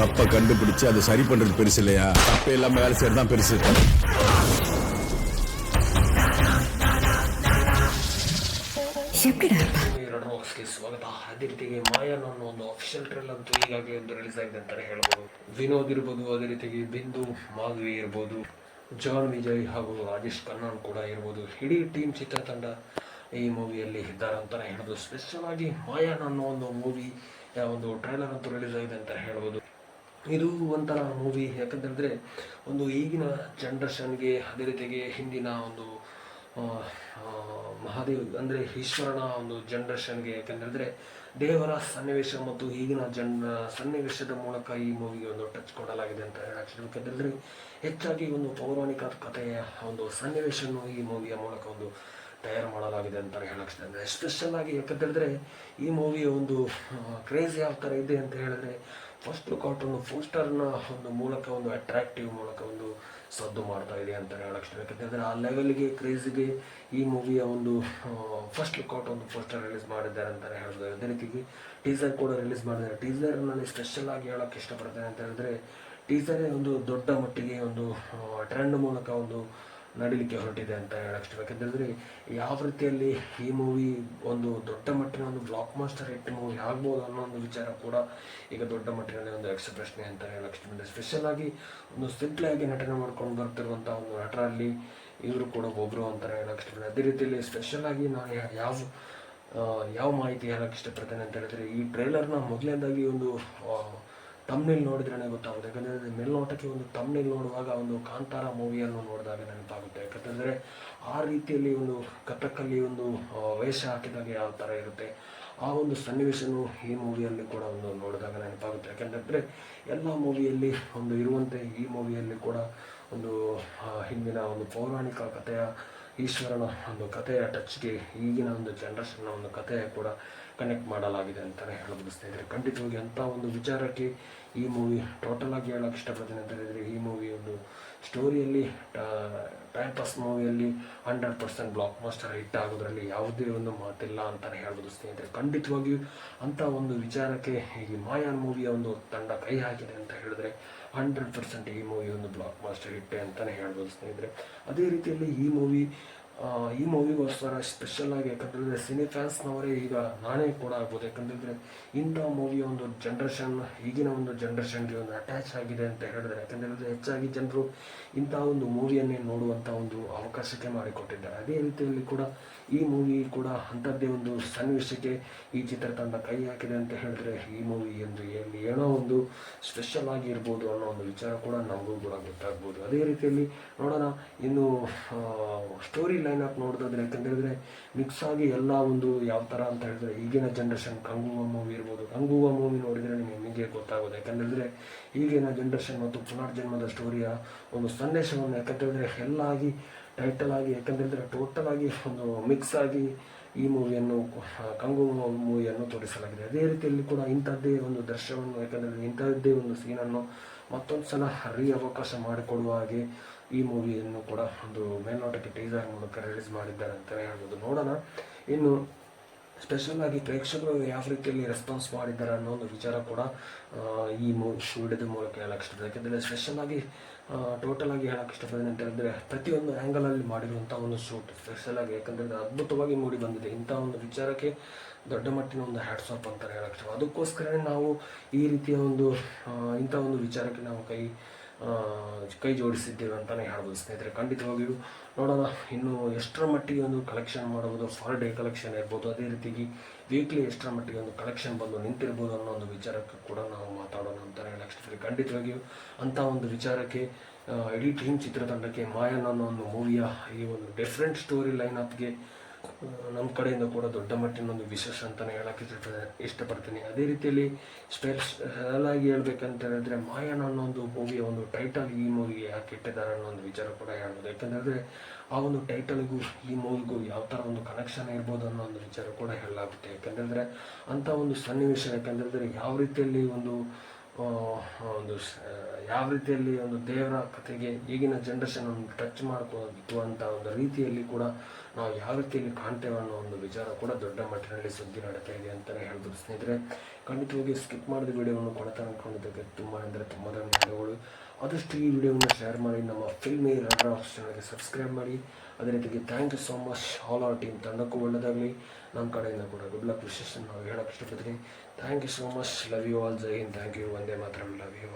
தப்பை கண்டுபிடிச்சு அதை சரி பண்றது பெருசு இல்லையா? தப்பே இல்லாம வேலை செய்யறதுதான் பெருசு. ಸ್ವಾಗತ. ಅದೇ ರೀತಿಗೆ ಮಾಯನ್ ಅನ್ನೋ ಒಂದು ಅಫಿಷಿಯಲ್ ಟ್ರೇಲರ್ ಅಂತೂ ಈಗಾಗಲೇ ಒಂದು ರಿಲೀಸ್ ಆಗಿದೆ ಅಂತಾನೆ ಹೇಳ್ಬೋದು. ವಿನೋದ್ ಇರ್ಬೋದು, ಅದೇ ರೀತಿಗೆ ಬಿಂದು ಮಾಧವಿ ಇರ್ಬೋದು, ಜಾನ್ ವಿಜಯ್ ಹಾಗೂ ರಾಜೇಶ್ ಖನ್ನಾ ಕೂಡ ಇರ್ಬೋದು, ಇಡೀ ಟೀಮ್ ಚಿತ್ರತಂಡ ಈ ಮೂವಿಯಲ್ಲಿ ಇದ್ದಾರೆ ಅಂತಾನೆ ಹೇಳ್ಬೋದು. ಸ್ಪೆಷಲ್ ಆಗಿ ಮಾಯನ್ ಅನ್ನೋ ಒಂದು ಮೂವಿ ಒಂದು ಟ್ರೈಲರ್ ಅಂತೂ ರಿಲೀಸ್ ಆಗಿದೆ ಅಂತ ಹೇಳ್ಬೋದು. ಇದು ಒಂಥರ ಮೂವಿ ಯಾಕಂತಂದರೆ ಒಂದು ಈಗಿನ ಜನ್ರೇಷನ್ಗೆ, ಅದೇ ರೀತಿಗೆ ಹಿಂದಿನ ಒಂದು ಮಹಾದೇವ್ ಅಂದರೆ ಈಶ್ವರನ ಒಂದು ಜನ್ರೇಷನ್ಗೆ, ಯಾಕಂದರೆ ದೇವರ ಸನ್ನಿವೇಶ ಮತ್ತು ಈಗಿನ ಸನ್ನಿವೇಶದ ಮೂಲಕ ಈ ಮೂವಿಗೆ ಒಂದು ಟಚ್ ಕೊಡಲಾಗಿದೆ ಅಂತ ಹೇಳಕ್ಕೆ. ಯಾಕಂದರೆ ಹೆಚ್ಚಾಗಿ ಒಂದು ಪೌರಾಣಿಕ ಕಥೆಯ ಒಂದು ಸನ್ನಿವೇಶವನ್ನು ಈ ಮೂವಿಯ ಮೂಲಕ ಒಂದು ತಯಾರು ಮಾಡಲಾಗಿದೆ ಅಂತ ಹೇಳಕ್ಕೆ. ಎಸ್ಪೆಷಲ್ ಆಗಿ ಯಾಕಂತೇಳಿದ್ರೆ ಈ ಮೂವಿಯ ಒಂದು ಕ್ರೇಜ್ ಯಾವ ಥರ ಇದೆ ಅಂತ ಹೇಳಿದ್ರೆ, ಫಸ್ಟ್ ಲುಕ್ಔಟ್ ಒಂದು ಪೋಸ್ಟರ್ನ ಒಂದು ಮೂಲಕ ಒಂದು ಅಟ್ರಾಕ್ಟಿವ್ ಮೂಲಕ ಒಂದು ಸದ್ದು ಮಾಡ್ತಾ ಇದೆ ಅಂತ ಹೇಳಕ್ಕೆ. ಯಾಕಂತಂದರೆ ಆ ಲೆವೆಲ್ಗೆ ಕ್ರೇಜಿಗೆ ಈ ಮೂವಿಯ ಒಂದು ಫಸ್ಟ್ ಲುಕ್ಔಟ್ ಒಂದು ಪೋಸ್ಟರ್ ರಿಲೀಸ್ ಮಾಡಿದ್ದಾರೆ ಅಂತಲೇ ಹೇಳ್ಬೋದು. ಅದೇ ರೀತಿಗೆ ಟೀಸರ್ ಕೂಡ ರಿಲೀಸ್ ಮಾಡಿದ್ದಾರೆ. ಟೀಸರ್ ನಾನು ಸ್ಪೆಷಲ್ ಆಗಿ ಹೇಳೋಕ್ಕೆ ಇಷ್ಟಪಡ್ತೇನೆ ಅಂತ ಹೇಳಿದ್ರೆ, ಟೀಸರೇ ಒಂದು ದೊಡ್ಡ ಮಟ್ಟಿಗೆ ಒಂದು ಟ್ರೆಂಡ್ ಮೂಲಕ ಒಂದು ನಡೀಲಿಕ್ಕೆ ಹೊರಟಿದೆ ಅಂತ ಹೇಳಕ್ಕೆ. ಯಾಕಂತಂದರೆ ಯಾವ ರೀತಿಯಲ್ಲಿ ಈ ಮೂವಿ ಒಂದು ದೊಡ್ಡ ಮಟ್ಟಿನ ಒಂದು ಬ್ಲಾಕ್ ಮಾಸ್ಟರ್ ಹಿಟ್ ಮೂವಿ ಆಗ್ಬೋದು ಅನ್ನೋ ಒಂದು ವಿಚಾರ ಕೂಡ ಈಗ ದೊಡ್ಡ ಮಟ್ಟಿನಲ್ಲಿ ಒಂದು ಯಕ್ಷ ಪ್ರಶ್ನೆ ಅಂತ ಹೇಳಕ್ಕೆ. ಸ್ಪೆಷಲ್ ಆಗಿ ಒಂದು ಸಿಂಪ್ಲಿ ಆಗಿ ನಟನೆ ಮಾಡ್ಕೊಂಡು ಬರ್ತಿರುವಂಥ ಒಂದು ನಟರಲ್ಲಿ ಇವರು ಕೂಡ ಒಬ್ಬರು ಅಂತ ಹೇಳಕ್ಕೆ. ಅದೇ ರೀತಿಯಲ್ಲಿ ಸ್ಪೆಷಲ್ ಆಗಿ ನಾನು ಯಾವ ಮಾಹಿತಿ ಹೇಳಕ್ಕೆ ಇಷ್ಟಪಡ್ತೇನೆ ಅಂತ ಹೇಳಿದ್ರೆ, ಈ ಟ್ರೈಲರ್ನ ಮೊದಲನೇದಾಗಿ ಒಂದು ತಮ್ನೇಲ್ ನೋಡಿದ್ರೇ ಗೊತ್ತಾಗುತ್ತೆ. ಯಾಕಂದರೆ ಮೇಲ್ನೋಟಕ್ಕೆ ಒಂದು ತಮ್ನೇಲ್ ನೋಡುವಾಗ ಒಂದು ಕಾಂತಾರ ಮೂವಿಯನ್ನು ನೋಡಿದಾಗ ನೆನಪಾಗುತ್ತೆ. ಯಾಕಂತಂದರೆ ಆ ರೀತಿಯಲ್ಲಿ ಒಂದು ಕಥಕ್ಕಲ್ಲಿ ಒಂದು ವೇಷ ಹಾಕಿದಾಗ ಯಾವ ಥರ ಇರುತ್ತೆ ಆ ಒಂದು ಸನ್ನಿವೇಶನೂ ಈ ಮೂವಿಯಲ್ಲಿ ಕೂಡ ಒಂದು ನೋಡಿದಾಗ ನೆನಪಾಗುತ್ತೆ. ಯಾಕಂತಂದರೆ ಎಲ್ಲ ಮೂವಿಯಲ್ಲಿ ಒಂದು ಇರುವಂತೆ ಈ ಮೂವಿಯಲ್ಲಿ ಕೂಡ ಒಂದು ಹಿಂದಿನ ಒಂದು ಪೌರಾಣಿಕ ಕಥೆಯ ಈಶ್ವರನ ಒಂದು ಕಥೆಯ ಟಚ್ಗೆ ಈಗಿನ ಒಂದು ಜನ್ರೇಷನ್ನ ಒಂದು ಕಥೆಯ ಕೂಡ ಕನೆಕ್ಟ್ ಮಾಡಲಾಗಿದೆ ಅಂತಲೇ ಹೇಳ್ಬೋದು ಸ್ನೇಹಿತರೆ. ಖಂಡಿತವಾಗಿ ಅಂಥ ಒಂದು ವಿಚಾರಕ್ಕೆ ಈ ಮೂವಿ ಟೋಟಲ್ ಆಗಿ ಹೇಳೋಕ್ಕೆ ಇಷ್ಟಪಡ್ತೀನಿ ಅಂತ ಹೇಳಿದರೆ, ಈ ಮೂವಿ ಒಂದು ಸ್ಟೋರಿಯಲ್ಲಿ ಟೈಮ್ ಪಾಸ್ ಮೂವಿಯಲ್ಲಿ 100% ಬ್ಲಾಕ್ ಮಾಸ್ಟರ್ ಹಿಟ್ ಆಗೋದ್ರಲ್ಲಿ ಯಾವುದೇ ಒಂದು ಮಾತಿಲ್ಲ ಅಂತಲೇ ಹೇಳ್ಬೋದು ಸ್ನೇಹಿತರೆ. ಖಂಡಿತವಾಗಿಯೂ ಅಂಥ ಒಂದು ವಿಚಾರಕ್ಕೆ ಈ ಮಾಯಾನ್ ಮೂವಿಯ ಒಂದು ತಂಡ ಕೈ ಹಾಕಿದೆ ಅಂತ ಹೇಳಿದ್ರೆ 100% ಈ ಮೂವಿ ಒಂದು ಬ್ಲಾಕ್ ಮಾಸ್ಟರ್ ಹಿಟ್ಟೆ ಅಂತಲೇ ಹೇಳ್ಬೋದು ಸ್ನೇಹಿತರೆ. ಅದೇ ರೀತಿಯಲ್ಲಿ ಈ ಮೂವಿಗೋಸ್ಕರ ಸ್ಪೆಷಲ್ ಆಗಿ, ಯಾಕಂತಂದರೆ ಸಿನಿ ಫ್ಯಾನ್ಸ್ನವರೇ ಈಗ ನಾನೇ ಕೂಡ ಆಗ್ಬೋದು. ಯಾಕಂತಂದರೆ ಇಂಥ ಮೂವಿಯ ಒಂದು ಜನ್ರೇಷನ್ ಈಗಿನ ಒಂದು ಜನ್ರೇಷನ್ಗೆ ಒಂದು ಅಟ್ಯಾಚ್ ಆಗಿದೆ ಅಂತ ಹೇಳಿದ್ರೆ, ಯಾಕಂತಂದರೆ ಹೆಚ್ಚಾಗಿ ಜನರು ಇಂಥ ಒಂದು ಮೂವಿಯನ್ನೇ ನೋಡುವಂಥ ಒಂದು ಅವಕಾಶಕ್ಕೆ ಮಾಡಿಕೊಟ್ಟಿದ್ದಾರೆ. ಅದೇ ರೀತಿಯಲ್ಲಿ ಕೂಡ ಈ ಮೂವಿ ಕೂಡ ಅಂಥದ್ದೇ ಒಂದು ಸನ್ನಿವೇಶಕ್ಕೆ ಈ ಚಿತ್ರತಂಡ ಕೈ ಹಾಕಿದೆ ಅಂತ ಹೇಳಿದ್ರೆ, ಈ ಮೂವಿ ಒಂದು ಏನೋ ಒಂದು ಸ್ಪೆಷಲ್ ಆಗಿ ಇರ್ಬೋದು ಅನ್ನೋ ಒಂದು ವಿಚಾರ ಕೂಡ ನಮಗೂ ಕೂಡ ಗೊತ್ತಾಗ್ಬೋದು. ಅದೇ ರೀತಿಯಲ್ಲಿ ನೋಡೋಣ ಇನ್ನು ಸ್ಟೋರಿ ಲೈನ್ ಅಪ್ ನೋಡಿದ್ರೆ, ಯಾಕಂತೇಳಿದ್ರೆ ಮಿಕ್ಸ್ ಆಗಿ ಎಲ್ಲ ಒಂದು ಯಾವ ಥರ ಅಂತ ಹೇಳಿದ್ರೆ, ಈಗಿನ ಜನ್ರೇಷನ್ ಕಂಗುವ ಮೂವಿ ಇರ್ಬೋದು. ಕಂಗುವ ಮೂವಿ ನೋಡಿದರೆ ನಿಮಗೆ ಗೊತ್ತಾಗೋದು. ಯಾಕಂತೇಳಿದ್ರೆ ಈಗಿನ ಜನ್ರೇಷನ್ ಮತ್ತು ಪುನರ್ಜನ್ಮದ ಸ್ಟೋರಿಯ ಒಂದು ಸಂದೇಶವನ್ನು, ಯಾಕಂತೇಳಿದ್ರೆ ಎಲ್ಲ ಆಗಿ ಟೈಟಲ್ ಆಗಿ, ಯಾಕಂತೇಳಿದ್ರೆ ಟೋಟಲ್ ಆಗಿ ಒಂದು ಮಿಕ್ಸ್ ಆಗಿ ಈ ಮೂವಿಯನ್ನು ಕಂಗುವ ಮೂವಿಯನ್ನು ತೋರಿಸಲಾಗಿದೆ. ಅದೇ ರೀತಿಯಲ್ಲಿ ಕೂಡ ಇಂಥದ್ದೇ ಒಂದು ದೃಶ್ಯವನ್ನು, ಯಾಕಂದರೆ ಇಂಥದ್ದೇ ಒಂದು ಸೀನನ್ನು ಮತ್ತೊಂದು ಸಲ ಅವಕಾಶ ಮಾಡಿಕೊಡುವ ಹಾಗೆ ಈ ಮೂವಿಯನ್ನು ಕೂಡ ಒಂದು ಮೇಲ್ನೋಟಕ್ಕೆ ಟೀಸರ್ ಮೂಲಕ ರಿಲೀಸ್ ಮಾಡಿದ್ದಾರೆ ಅಂತಲೇ ಹೇಳ್ಬೋದು. ನೋಡೋಣ ಇನ್ನು ಸ್ಪೆಷಲ್ ಆಗಿ ಪ್ರೇಕ್ಷಕರು ಯಾವ ರೀತಿಯಲ್ಲಿ ರೆಸ್ಪಾನ್ಸ್ ಮಾಡಿದ್ದಾರೆ ಅನ್ನೋ ಒಂದು ವಿಚಾರ ಕೂಡ ಈ ವಿಡಿಯೋದ ಮೂಲಕ ಹೇಳಕ್ಕೆ ಇಷ್ಟಪಡ್ತೀನಿ. ಯಾಕೆಂದರೆ ಸ್ಪೆಷಲ್ ಆಗಿ ಟೋಟಲ್ ಆಗಿ ಹೇಳಕ್ಕೆ ಇಷ್ಟಪಡ್ತೀನಿ ಅಂತ ಹೇಳಿದ್ರೆ, ಪ್ರತಿಯೊಂದು ಆ್ಯಂಗಲಲ್ಲಿ ಮಾಡಿರುವಂಥ ಒಂದು ಶೂಟ್ ಸ್ಪೆಷಲ್ ಆಗಿ, ಯಾಕಂದರೆ ಅದ್ಭುತವಾಗಿ ಮೂಡಿ ಬಂದಿದೆ. ಇಂಥ ಒಂದು ವಿಚಾರಕ್ಕೆ ದೊಡ್ಡ ಮಟ್ಟಿನ ಒಂದು ಹ್ಯಾಟ್ಸ್ ಆಫ್ ಅಂತ ಹೇಳಕ್ಕೆ ಇಷ್ಟ. ಅದಕ್ಕೋಸ್ಕರನೇ ನಾವು ಈ ರೀತಿಯ ಒಂದು ಇಂಥ ಒಂದು ವಿಚಾರಕ್ಕೆ ನಾವು ಕೈ ಜೋಡಿಸಿದ್ದೇವೆ ಅಂತಲೇ ಹೇಳ್ಬೋದು ಸ್ನೇಹಿತರೆ. ಖಂಡಿತವಾಗಿಯೂ ನೋಡೋಣ ಇನ್ನು ಎಷ್ಟರ ಮಟ್ಟಿಗೆ ಒಂದು ಕಲೆಕ್ಷನ್ ಮಾಡ್ಬೋದು, ಫಾರ್ ಡೇ ಕಲೆಕ್ಷನ್ ಇರ್ಬೋದು, ಅದೇ ರೀತಿಯಾಗಿ ವೀಕ್ಲಿ ಎಷ್ಟರ ಮಟ್ಟಿಗೆ ಒಂದು ಕಲೆಕ್ಷನ್ ಬಂದು ನಿಂತಿರ್ಬೋದು ಅನ್ನೋ ಒಂದು ವಿಚಾರಕ್ಕೆ ಕೂಡ ನಾವು ಮಾತಾಡೋಣ ಅಂತಲೇ ಹೇಳಕ್ಕೆ. ಖಂಡಿತವಾಗಿಯೂ ಅಂಥ ಒಂದು ವಿಚಾರಕ್ಕೆ ಇಡೀ ಟೀಮ್ ಚಿತ್ರತಂಡಕ್ಕೆ ಮಾಯನ್ ಅನ್ನೋ ಒಂದು ಮೂವಿಯ ಈ ಒಂದು ಡಿಫ್ರೆಂಟ್ ಸ್ಟೋರಿ ಲೈನ್ ಅಪ್ಗೆ ನಮ್ಮ ಕಡೆಯಿಂದ ಕೂಡ ದೊಡ್ಡ ಮಟ್ಟಿನ ಒಂದು ವಿಶೇಷ ಅಂತಲೇ ಹೇಳೋಕ್ಕೆ ಇಷ್ಟಪಡ್ತೀನಿ. ಅದೇ ರೀತಿಯಲ್ಲಿ ಸ್ಪೆಷಲ್ ಆಗಿ ಹೇಳ್ಬೇಕಂತ ಹೇಳಿದ್ರೆ, ಮಾಯನ್ ಅನ್ನೋ ಒಂದು ಮೂವಿಯ ಒಂದು ಟೈಟಲ್ ಈ ಮೂವಿಗೆ ಯಾಕೆ ಇಟ್ಟಿದ್ದಾರೆ ಅನ್ನೋ ಒಂದು ವಿಚಾರ ಕೂಡ ಹೇಳ್ಬೋದು. ಯಾಕಂದರೆ ಆ ಒಂದು ಟೈಟಲ್ಗೂ ಈ ಮೂವಿಗೂ ಯಾವ ಥರ ಒಂದು ಕನೆಕ್ಷನ್ ಇರ್ಬೋದು ಅನ್ನೋ ಒಂದು ವಿಚಾರ ಕೂಡ ಹೇಳಲಾಗುತ್ತೆ. ಯಾಕಂದರೆ ಅಂಥ ಒಂದು ಸನ್ನಿವೇಶ, ಯಾಕಂದರೆ ಯಾವ ರೀತಿಯಲ್ಲಿ ಒಂದು ಯಾವ ರೀತಿಯಲ್ಲಿ ಒಂದು ದೇವರ ಕಥೆಗೆ ಈಗಿನ ಜನ್ರೇಷನ್ ಒಂದು ಟಚ್ ಮಾಡ್ಕೋತು ಅಂತ ಒಂದು ರೀತಿಯಲ್ಲಿ ಕೂಡ ನಾವು ಯಾವ ರೀತಿಯಲ್ಲಿ ಕಾಣ್ತೇವೆ ಅನ್ನೋ ಒಂದು ವಿಚಾರ ಕೂಡ ದೊಡ್ಡ ಮಟ್ಟಿನಲ್ಲಿ ಸುದ್ದಿ ನಡೀತಾ ಇದೆ ಅಂತಲೇ ಹೇಳ್ಬೋದು ಸ್ನೇಹಿತರೆ. ಖಂಡಿತವಾಗಿ ಸ್ಕಿಪ್ ಮಾಡಿದ ವಿಡಿಯೋವನ್ನು ಕೊಡ್ತಾ ಅಂದ್ಕೊಂಡಿದ್ದಕ್ಕೆ ತುಂಬ ಅಂದರೆ ತುಂಬ ಧನ್ಯವಾದಗಳು. ಆದಷ್ಟು ಈ ವಿಡಿಯೋವನ್ನು ಶೇರ್ ಮಾಡಿ, ನಮ್ಮ ಫಿಲ್ಮಿ ರೆಡ್ ಚಾನಲ್ಗೆ ಸಬ್ಸ್ಕ್ರೈಬ್ ಮಾಡಿ. ಅದೇ ರೀತಿಗೆ thank you so much all our team. ತಂಡಕ್ಕೂ ಒಳ್ಳೆಯದಾಗಲಿ, ನಮ್ಮ ಕಡೆಯಿಂದ ಕೂಡ ಗುಡ್ ಲಕ್ ವಿಶೇಷ ನಾವು ಹೇಳೋಕ್ಕೆ ಇಷ್ಟಪಡ್ತೀನಿ. Thank you so much. Love you all. ಜೈ ಹಿಂದ್. Thank you. ವಂದೇ ಮಾತರಂ. Love you.